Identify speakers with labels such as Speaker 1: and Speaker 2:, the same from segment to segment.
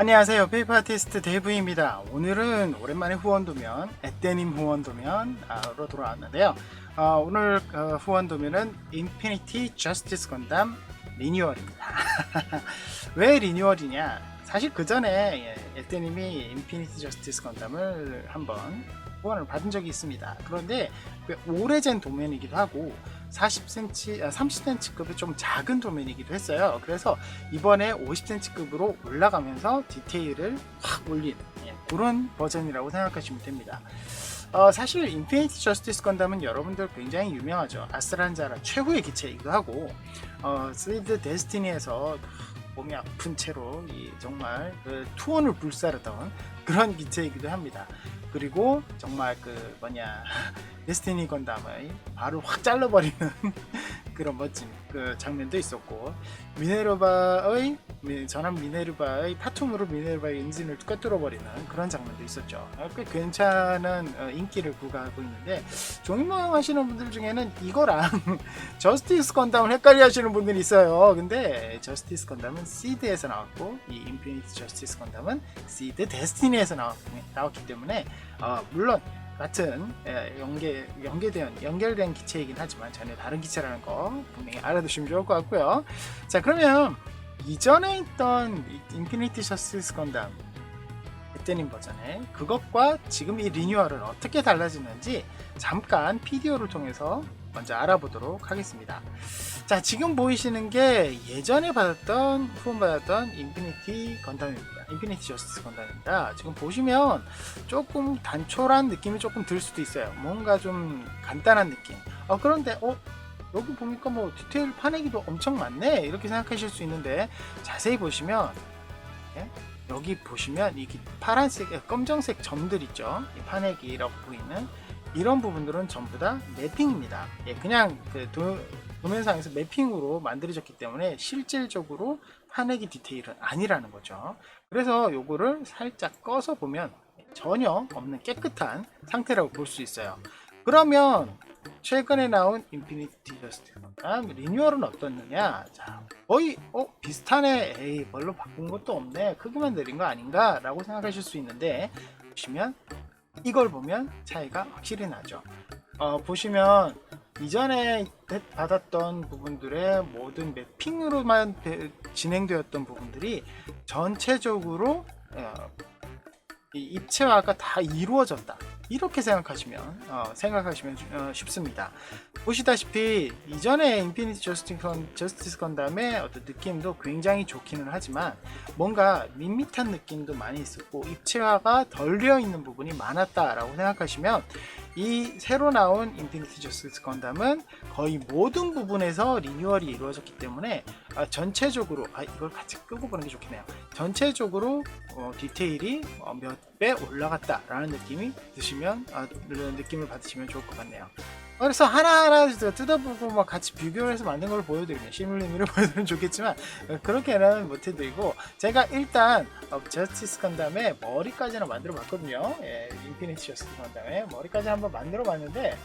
Speaker 1: 안녕하세요. 페이퍼 아티스트 데이브입니다. 오늘은 오랜만에 후원도면, 에떼님 후원도면으로 돌아왔는데요. 오늘 후원도면은 인피니티 저스티스 건담 리뉴얼입니다. 왜 리뉴얼이냐? 사실 그 전에 에떼님이 인피니티 저스티스 건담을 한번 후원을 받은 적이 있습니다. 그런데 오래전 도면이기도 하고 40cm, 30cm급의 좀 작은 도면이기도 했어요. 그래서 이번에 50cm급으로 올라가면서 디테일을 확 올린 그런 버전이라고 생각하시면 됩니다. 사실 인피니티 저스티스 건담은 여러분들 굉장히 유명하죠. 아스란자라 최후의 기체이기도 하고 스리드 데스티니에서 몸이 아픈 채로 정말 그 투혼을 불사르던 그런 기체이기도 합니다. 그리고 정말 데스티니 건담의 발을 확 잘라버리는 그런 멋진 그 장면도 있었고, 전함 미네르바의 파툼으로 미네르바의 엔진을 꿰뚫어버리는 그런 장면도 있었죠. 꽤 괜찮은 인기를 부과하고 있는데, 종이모양 하시는 분들 중에는 이거랑 저스티스 건담을 헷갈려 하시는 분들이 있어요. 근데 저스티스 건담은 시드에서 나왔고, 이 인피니티 저스티스 건담은 시드 데스티니에서 나왔기 때문에 물론 같은 연결된 기체이긴 하지만 전혀 다른 기체라는 거 분명히 알아두시면 좋을 것 같고요. 자, 그러면 이전에 있던 인피니티 저스티스 건담 에떼님 버전의 그것과 지금 이 리뉴얼은 어떻게 달라지는지 잠깐 PDO를 통해서 먼저 알아보도록 하겠습니다. 자, 지금 보이시는 게 예전에 후원받았던 인피니티 건담입니다. 인피니티 저스티스 건담입니다. 지금 보시면 조금 단촐한 느낌이 조금 들 수도 있어요. 뭔가 좀 간단한 느낌. 그런데 여기 보니까 뭐 디테일 파내기도 엄청 많네, 이렇게 생각하실 수 있는데, 자세히 보시면 여기 보시면 이 파란색, 검정색 점들 있죠. 이 파내기라고 보이는 이런 부분들은 전부 다 매핑입니다. 그냥 도면상에서 매핑으로 만들어졌기 때문에 실질적으로 파내기 디테일은 아니라는 거죠. 그래서 요거를 살짝 꺼서 보면 전혀 없는 깨끗한 상태라고 볼 수 있어요. 그러면 최근에 나온 인피니티 저스티스 건담 리뉴얼은 어떻느냐? 자, 거의 비슷하네. 에이, 별로 바꾼 것도 없네. 크기만 내린 거 아닌가? 라고 생각하실 수 있는데, 보시면 이걸 보면 차이가 확실히 나죠. 보시면 이전에 받았던 부분들의 모든 매핑으로만 진행되었던 부분들이 전체적으로 입체화가 다 이루어졌다, 이렇게 생각하시면 쉽습니다. 보시다시피 이전에 인피니티 저스티스 건담의 어떤 느낌도 굉장히 좋기는 하지만 뭔가 밋밋한 느낌도 많이 있었고 입체화가 덜 되어 있는 부분이 많았다라고 생각하시면, 이 새로 나온 인피니티 저스티스 건담은 거의 모든 부분에서 리뉴얼이 이루어졌기 때문에 전체적으로 이걸 같이 끄고 보는 게 좋겠네요. 전체적으로 디테일이 몇 배 올라갔다라는 느낌을 받으시면 좋을 것 같네요. 그래서 하나하나 뜯어보고 같이 비교를 해서 만든 걸 보여드리면, 시뮬리미를 보여드리면 좋겠지만 그렇게는 못해드리고, 제가 일단 저스티스 건담의 머리까지는 만들어 봤거든요. 인피니티 저스티스 건담의 머리까지 한번 만들어 봤는데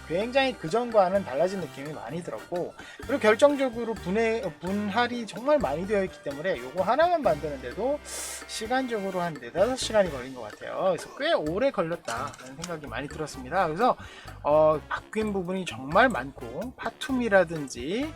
Speaker 1: 굉장히 그전과는 달라진 느낌이 많이 들었고, 그리고 결정적으로 분할이 정말 많이 되어 있기 때문에 요거 하나만 만드는데도 시간적으로 한 4-5시간이 걸린 것 같아요. 그래서 꽤 오래 걸렸다는 생각이 많이 들었습니다. 그래서 바뀐 부분이 정말 많고, 파툼이라든지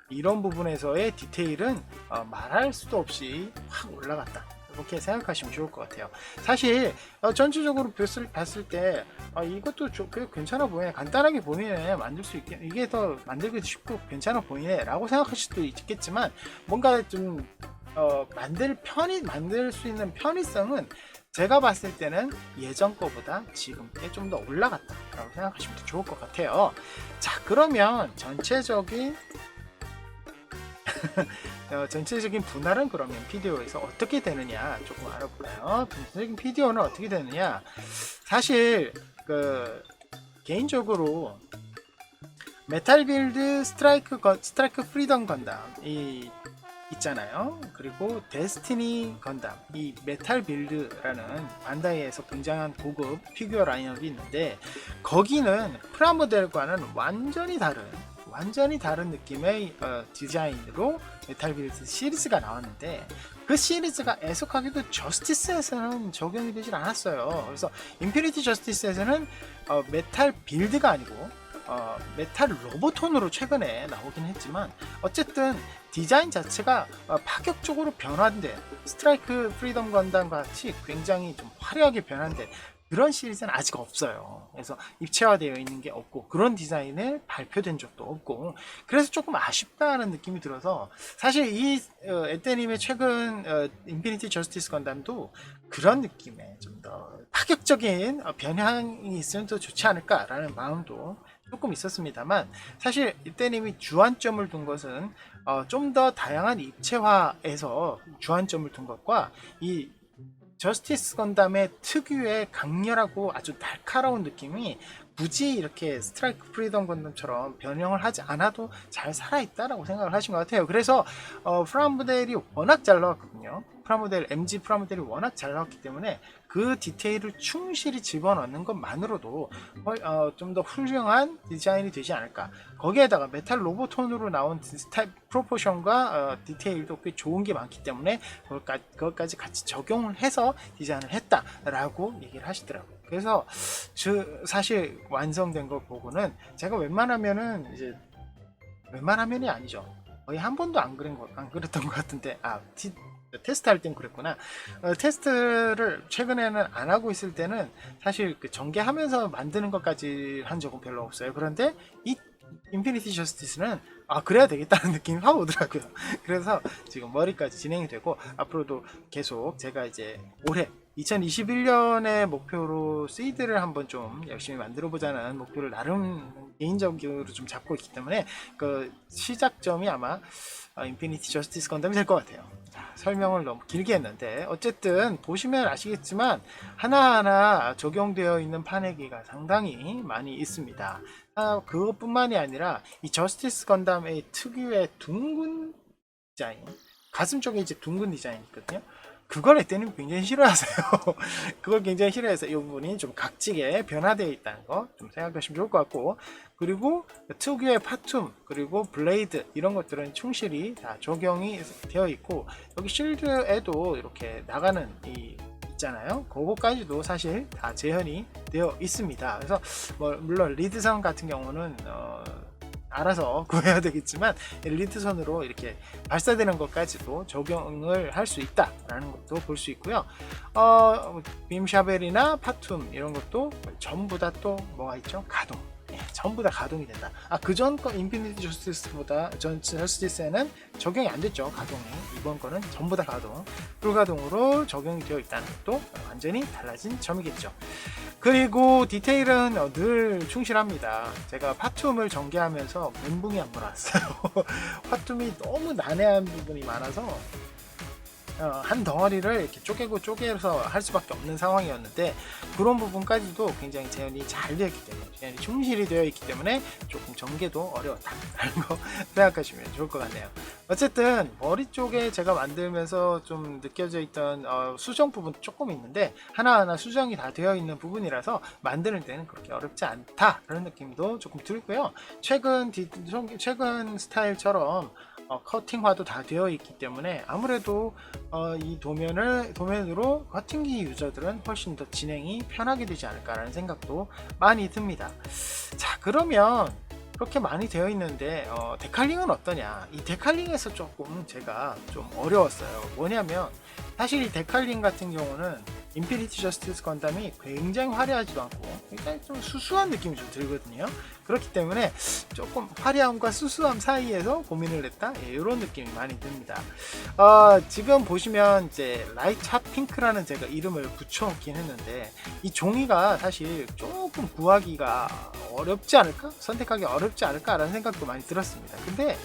Speaker 1: 이런 부분에서의 디테일은 말할 수도 없이 확 올라갔다, 이렇게 생각하시면 좋을 것 같아요. 사실 전체적으로 봤을 때 이것도 괜찮아 보이네, 간단하게 보이네, 만들 수 있게, 이게 더 만들기 쉽고 괜찮아 보이네 라고 생각하실 수도 있겠지만, 뭔가 좀 만들 수 있는 편의성은 제가 봤을 때는 예전 거보다 지금 게 좀 더 올라갔다 라고 생각하시면 더 좋을 것 같아요. 자, 그러면 전체적인 분할은 그러면 PDO에서 어떻게 되느냐 조금 알아볼까요? 전체적인 PDO는 어떻게 되느냐, 사실 개인적으로 메탈 빌드 스트라이크 프리덤 건담 있잖아요. 그리고 데스티니 건담, 이 메탈 빌드라는 반다이에서 굉장한 고급 피규어 라인업이 있는데, 거기는 프라모델과는 완전히 완전히 다른 느낌의 디자인으로 메탈 빌드 시리즈가 나왔는데 그 시리즈가 애석하게도 저스티스에서는 적용이 되질 않았어요. 그래서 인피니티 저스티스에서는 메탈 빌드가 아니고 메탈 로보톤으로 최근에 나오긴 했지만 어쨌든 디자인 자체가 파격적으로 변환된 스트라이크 프리덤 건담과 같이 굉장히 좀 화려하게 변환된 그런 시리즈는 아직 없어요. 그래서 입체화되어 있는 게 없고 그런 디자인을 발표된 적도 없고 그래서 조금 아쉽다는 느낌이 들어서 사실 이 에떼님의 최근 인피니티 저스티스 건담도 그런 느낌의 좀 더 파격적인 변형이 있으면 더 좋지 않을까라는 마음도 조금 있었습니다만 사실 이때님이 주안점을 둔 것은 좀 더 다양한 입체화에서 주안점을 둔 것과 이 저스티스 건담의 특유의 강렬하고 아주 날카로운 느낌이 굳이 이렇게 스트라이크 프리덤 건담처럼 변형을 하지 않아도 잘 살아있다라고 생각을 하신 것 같아요. 그래서 프라모델이 워낙 잘 나왔거든요. 프라모델 MG 프라모델이 워낙 잘 나왔기 때문에 그 디테일을 충실히 집어넣는 것만으로도 좀 더 훌륭한 디자인이 되지 않을까. 거기에다가 메탈 로보톤으로 나온 스타일 프로포션과 디테일도 꽤 좋은 게 많기 때문에 그것까지 같이 적용을 해서 디자인을 했다라고 얘기를 하시더라고요. 그래서 사실 완성된 거 보고는 제가 웬만하면이 아니죠. 거의 한 번도 안 그랬던 것 같은데 테스트 할 땐 그랬구나. 테스트를 최근에는 안 하고 있을 때는 사실 그 전개하면서 만드는 것까지 한 적은 별로 없어요. 그런데 이 인피니티 저스티스는 그래야 되겠다는 느낌이 확 오더라고요. 그래서 지금 머리까지 진행이 되고 앞으로도 계속 제가 이제 올해 2021년의 목표로 시드를 한번 좀 열심히 만들어 보자는 목표를 나름 개인적으로 좀 잡고 있기 때문에 그 시작점이 아마 인피니티 저스티스 건담이 될 것 같아요. 설명을 너무 길게 했는데 어쨌든 보시면 아시겠지만 하나하나 적용되어 있는 판매기가 상당히 많이 있습니다. 그것뿐만이 아니라 이 저스티스 건담의 특유의 둥근 디자인, 가슴 쪽에 이제 둥근 디자인이 있거든요. 그걸 에떼님 굉장히 싫어하세요. 그걸 굉장히 싫어해서 이 부분이 좀 각지게 변화되어 있다는 거 좀 생각하시면 좋을 것 같고, 그리고 특유의 파툼 그리고 블레이드 이런 것들은 충실히 다 적용이 되어 있고, 여기 실드에도 이렇게 나가는 이 있잖아요. 그거까지도 사실 다 재현이 되어 있습니다. 그래서 물론 리드선 같은 경우는 알아서 구해야 되겠지만 리드선으로 이렇게 발사되는 것까지도 적용을 할 수 있다라는 것도 볼 수 있고요. 빔샤벨이나 파툼 이런 것도 전부 다 또 뭐가 있죠? 가동. 전부 다 가동이 된다. 그전 거 인피니티 저스티스보다 저스티스에는 적용이 안 됐죠. 가동이. 이번 거는 전부 다 가동. 풀가동으로 적용이 되어 있다는 것도 완전히 달라진 점이겠죠. 그리고 디테일은 늘 충실합니다. 제가 파툼을 전개하면서 멘붕이 안 몰았어요. 파툼이 너무 난해한 부분이 많아서 한 덩어리를 이렇게 쪼개서 할 수밖에 없는 상황이었는데, 그런 부분까지도 굉장히 재현이 잘 되어 있기 때문에, 재현이 충실히 되어 있기 때문에 조금 전개도 어려웠다라는 거 생각하시면 좋을 것 같네요. 어쨌든 머리 쪽에 제가 만들면서 좀 느껴져 있던 수정 부분 조금 있는데 하나하나 수정이 다 되어 있는 부분이라서 만드는 데는 그렇게 어렵지 않다라는 느낌도 조금 들고요. 최근 스타일처럼 커팅화도 다 되어 있기 때문에 아무래도 이 도면으로 커팅기 유저들은 훨씬 더 진행이 편하게 되지 않을까라는 생각도 많이 듭니다. 자, 그러면 그렇게 많이 되어 있는데 데칼링은 어떠냐? 이 데칼링에서 조금 제가 좀 어려웠어요. 뭐냐면 사실 이 데칼링 같은 경우는 인피니티 저스티스 건담이 굉장히 화려하지도 않고 굉장히 좀 수수한 느낌이 좀 들거든요. 그렇기 때문에 조금 화려함과 수수함 사이에서 고민을 했다, 이런 느낌이 많이 듭니다. 지금 보시면 이제 라이트 핫 핑크라는 제가 이름을 붙여놓긴 했는데 이 종이가 사실 조금 구하기가 어렵지 않을까? 선택하기 어렵지 않을까라는 생각도 많이 들었습니다. 근데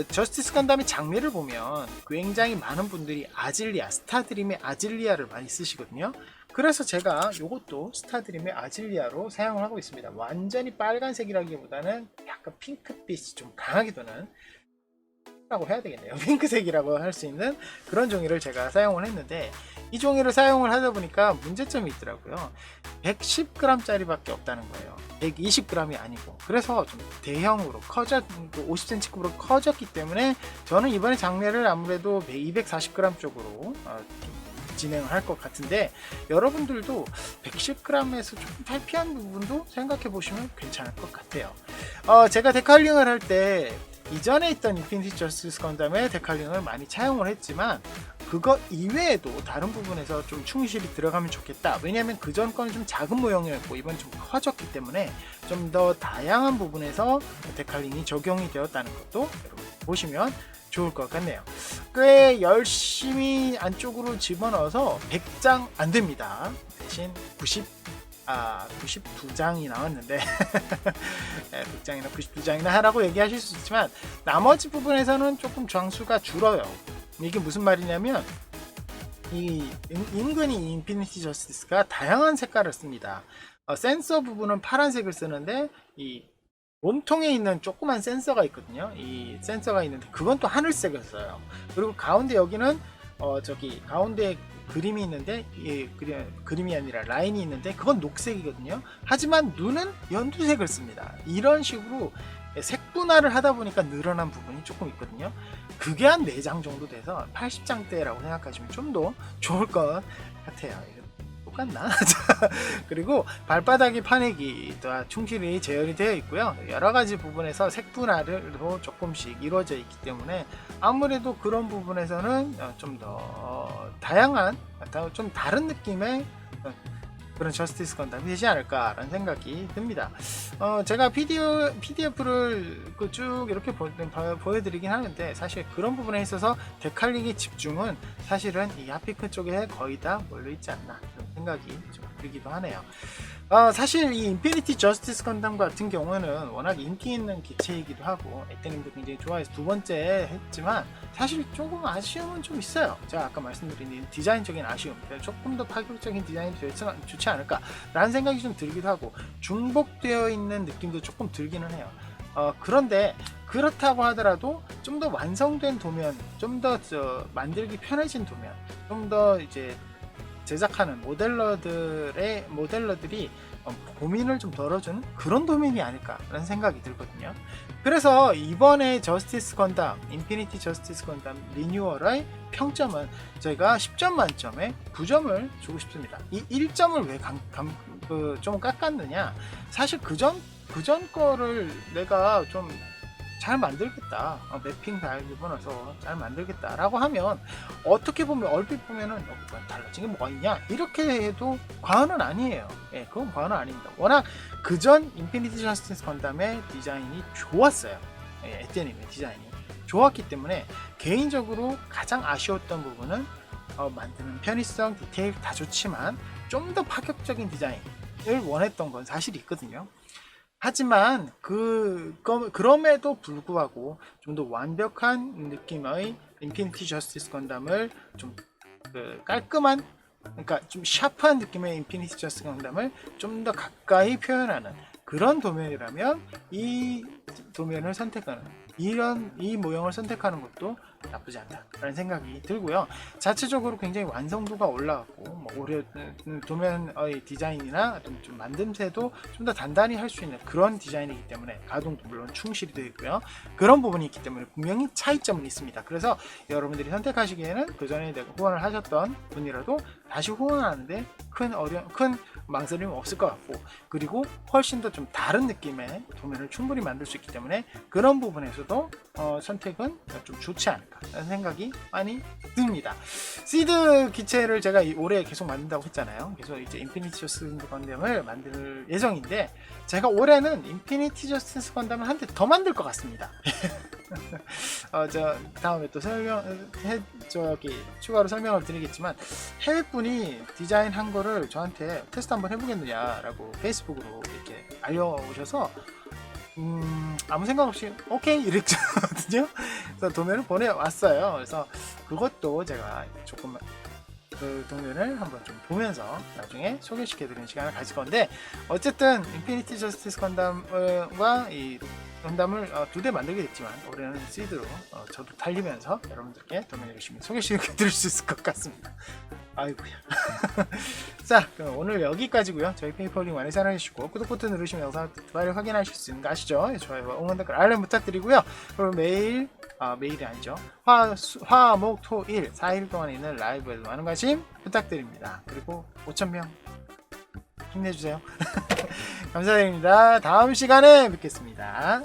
Speaker 1: 저스티스 건담의 장르를 보면 굉장히 많은 분들이 스타드림의 아질리아를 많이 쓰시거든요. 그래서 제가 이것도 스타드림의 아질리아로 사용을 하고 있습니다. 완전히 빨간색이라기보다는 약간 핑크빛이 좀 강하게 도는 라고 해야 되겠네요. 핑크색이라고 할 수 있는 그런 종이를 제가 사용을 했는데, 이 종이를 사용을 하다 보니까 문제점이 있더라고요. 110g 짜리밖에 없다는 거예요. 120g이 아니고. 그래서 좀 대형으로 50cm급으로 커졌기 때문에 저는 이번에 장례를 아무래도 240g 쪽으로 진행을 할 것 같은데, 여러분들도 110g에서 조금 탈피한 부분도 생각해 보시면 괜찮을 것 같아요. 제가 데칼링을 할 때 이전에 있던 인피니티 저스티스 건담의 데칼링을 많이 차용을 했지만, 그거 이외에도 다른 부분에서 좀 충실히 들어가면 좋겠다. 왜냐하면 그전 거는 좀 작은 모형이었고 이번 좀 커졌기 때문에 좀 더 다양한 부분에서 데칼링이 적용이 되었다는 것도 여러분 보시면 좋을 것 같네요. 꽤 열심히 안쪽으로 집어넣어서 100장 안 됩니다. 대신 92장이 나왔는데 100장이나 92장이나 하라고 얘기하실 수 있지만, 나머지 부분에서는 조금 장수가 줄어요. 이게 무슨 말이냐면, 이 은근히 인피니티 저스티스가 다양한 색깔을 씁니다. 센서 부분은 파란색을 쓰는데, 이 몸통에 있는 조그만 센서가 있거든요. 이 센서가 있는데 그건 또 하늘색을 써요. 그리고 가운데 여기는 저기 가운데 그림이 있는데, 그림이 아니라 라인이 있는데 그건 녹색이거든요. 하지만 눈은 연두색을 씁니다. 이런 식으로 색분할을 하다 보니까 늘어난 부분이 조금 있거든요. 그게 한 4장 정도 돼서 80장대라고 생각하시면 좀 더 좋을 것 같아요. 똑같나? 그리고 발바닥이 파내기 또 충실히 재현이 되어 있고요. 여러 가지 부분에서 색분할로 조금씩 이루어져 있기 때문에 아무래도 그런 부분에서는 좀 더 다양한, 좀 다른 느낌의 그런 저스티스 건담이 되지 않을까라는 생각이 듭니다. 제가 PDF를 쭉 이렇게 보여드리긴 하는데, 사실 그런 부분에 있어서 데칼링의 집중은 사실은 이 하피크 쪽에 거의 다 몰려있지 않나 그런 생각이 좀 들기도 하네요. 사실 이 인피니티 저스티스 건담 같은 경우는 워낙 인기 있는 기체이기도 하고 에떼님도 굉장히 좋아해서 2번째 했지만, 사실 조금 아쉬움은 좀 있어요. 제가 아까 말씀드린 디자인적인 아쉬움, 조금 더 파격적인 디자인이 되었으면 좋지 않을까 라는 생각이 좀 들기도 하고, 중복되어 있는 느낌도 조금 들기는 해요. 그런데 그렇다고 하더라도 좀 더 완성된 도면, 좀 더 만들기 편해진 도면, 좀 더 이제 제작하는 모델러들이 고민을 좀 덜어주는 그런 도면이 아닐까라는 생각이 들거든요. 그래서 이번에 저스티스 건담, 인피니티 저스티스 건담 리뉴얼의 평점은 저희가 10점 만점에 9점을 주고 싶습니다. 이 1점을 왜 좀 깎았느냐? 사실 그전 거를 내가 좀 잘 만들겠다, 매핑 다 집어넣어서 잘 만들겠다 라고 하면, 어떻게 보면 얼핏 보면은 달라진 게 뭐가 있냐 이렇게 해도 과언은 아니에요. 그건 과언은 아닙니다. 워낙 그전 인피니티 저스티스 건담의 디자인이 좋았어요. 에떼님의 디자인이 좋았기 때문에 개인적으로 가장 아쉬웠던 부분은 만드는 편의성, 디테일 다 좋지만 좀 더 파격적인 디자인을 원했던 건 사실이 있거든요. 하지만 그럼에도 불구하고 좀 더 완벽한 느낌의 인피니티 저스티스 건담을 좀 깔끔한, 그러니까 좀 샤프한 느낌의 인피니티 저스티스 건담을 좀 더 가까이 표현하는 그런 도면이라면, 이 도면을 선택하는, 이 모형을 선택하는 것도 나쁘지 않다라는 생각이 들고요. 자체적으로 굉장히 완성도가 올라갔고, 올해 도면의 디자인이나 좀 만듦새도 좀 더 단단히 할 수 있는 그런 디자인이기 때문에, 가동도 물론 충실히 되어 있고요. 그런 부분이 있기 때문에 분명히 차이점은 있습니다. 그래서 여러분들이 선택하시기에는 그전에 내가 후원을 하셨던 분이라도 다시 후원하는데 큰 망설임이 없을 것 같고, 그리고 훨씬 더 좀 다른 느낌의 도면을 충분히 만들 수 있기 때문에 그런 부분에서도 선택은 좀 좋지 않을까 라는 생각이 많이 듭니다. 시드 기체를 제가 올해 계속 만든다고 했잖아요. 그래서 이제 인피니티 저스티스 건담을 만들 예정인데, 제가 올해는 인피니티 저스티스 건담을 한 대 더 만들 것 같습니다. 저 다음에 또 추가로 설명을 드리겠지만, 해외분이 디자인한 거를 저한테 테스트 한번 해보겠느냐라고 페이스북으로 이렇게 알려오셔서 아무 생각 없이 오케이 이랬거든요. 그래서 도면을 보내왔어요. 그래서 그것도 제가 조금 그 도면을 한번 좀 보면서 나중에 소개시켜드리는 시간을 가질 건데, 어쨌든 인피니티 저스티스 건담과 이 건담을 2대 만들게 됐지만 올해는 시드로 저도 달리면서 여러분들께 도면 열심히 소개시켜드릴 수 있을 것 같습니다. 아이고야. 자, 그럼 오늘 여기까지고요. 저희 페이퍼링 많이 사랑해주시고 구독 버튼 누르시면 영상 두바를 확인하실 수 있는 거 아시죠? 좋아요와 응원 댓글 알람 부탁드리고요. 그럼 매일 매일이 아니죠. 화, 목, 토, 일 4일 동안 있는 라이브에도 많은 관심 부탁드립니다. 그리고 5,000명 힘내주세요. 감사드립니다. 다음 시간에 뵙겠습니다.